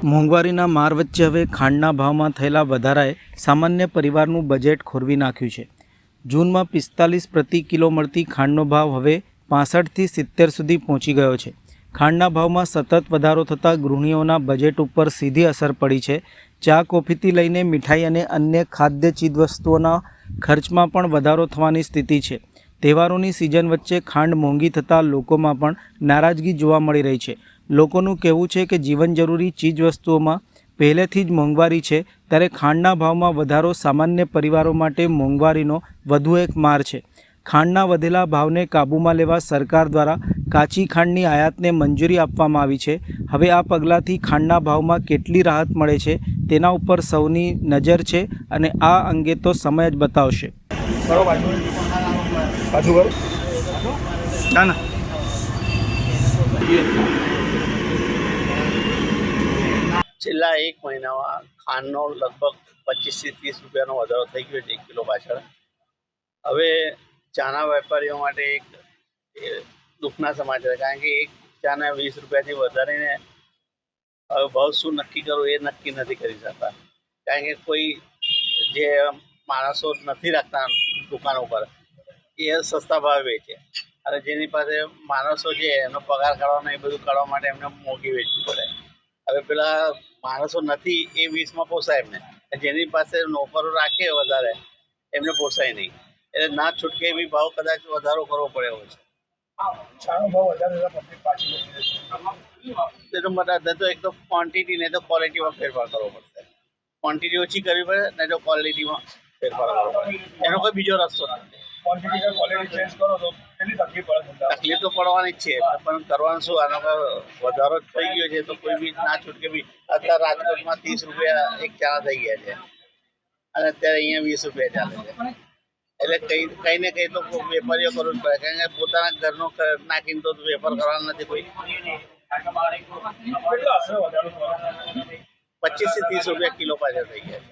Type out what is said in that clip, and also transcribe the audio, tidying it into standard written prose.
મોંઘવારીના માર વચ્ચે હવે ખાંડના ભાવમાં થયેલા વધારાએ સામાન્ય પરિવારનું બજેટ ખોરવી નાખ્યું છે। જૂનમાં 45 પ્રતિ કિલો મળતી ખાંડનો ભાવ હવે 65થી 70 સુધી પહોંચી ગયો છે। ખાંડના ભાવમાં સતત વધારો થતાં ગૃહિણીઓના બજેટ ઉપર સીધી અસર પડી છે। ચા કોફીથી લઈને મીઠાઈ અને અન્ય ખાદ્ય ચીજવસ્તુઓના ખર્ચમાં પણ વધારો થવાની સ્થિતિ છે। તહેવારોની સિઝન વચ્ચે ખાંડ મોંઘી થતાં લોકોમાં પણ નારાજગી જોવા મળી રહી છે। લોકોનું કહેવું છે કે જીવન જરૂરી ચીજવસ્તુઓમાં પહેલેથી જ મોંઘવારી છે, ત્યારે ખાંડના ભાવમાં વધારો સામાન્ય પરિવારો માટે મોંઘવારીનો વધુ એક માર છે। ખાંડના વધેલા ભાવને કાબૂમાં લેવા સરકાર દ્વારા કાચી ખાંડની આયાતને મંજૂરી આપવામાં આવી છે। હવે આ પગલાંથી ખાંડના ભાવમાં કેટલી રાહત મળે છે તેના ઉપર સૌની નજર છે અને આ અંગે તો સમય જ બતાવશે। છેલ્લા એક મહિનામાં ખાંડનો લગભગ 25 થી 30 રૂપિયાનો વધારો થઈ ગયો છે 1 કિલો પાછળ। હવે ચાના વેપારીઓ માટે એક દુઃખના સમાચાર, કારણ કે એક ચાના 20 રૂપિયાથી વધારીને હવે ભાવ શું નક્કી કરવું એ નક્કી નથી કરી શકતા। કારણ કે કોઈ જે માણસો નથી રાખતા દુકાન ઉપર એ સસ્તા ભાવે વેચે, અને જેની પાસે માણસો છે એનો પગાર કાઢવાનો એ બધું કાઢવા માટે એમને મોંઘી વેચવી પડે। હવે પેલા માણસો નથી એ 20માં પોસાય એમને, જેની પાસે નોકરો રાખે વધારે એમને પોસાય નહીં, એટલે ના છૂટકે બી ભાવ કદાચ વધારો કરવો પડે એવો છે। એક તો ક્વોન્ટિટી નહીં તો ક્વોલિટીમાં ફેરફાર કરવો પડશે। ક્વોન્ટિટી ઓછી કરવી પડે નહીં તો ક્વોલિટીમાં ફેરફાર કરવો પડે, એનો કોઈ બીજો રસ્તો નથી। તકલીફ તો પડવાની જ છે, પણ કરવાનું શું? આનો વધારો થઈ ગયો છે તો કોઈ બી ના છૂટકે બી અત્યારે રાજકોટમાં 30 રૂપિયા એક ચા થઈ ગયા છે અને અત્યારે અહીંયા 20 રૂપિયા ચાલે છે। એટલે કઈ ને કઈ તો વેપારીઓ કરવું જ પડે, કારણ કે પોતાના ઘરનો નાખીને તો વેપાર કરવાનો નથી કોઈ। 25 થી 30 રૂપિયા કિલો પાછળ થઈ ગયા છે।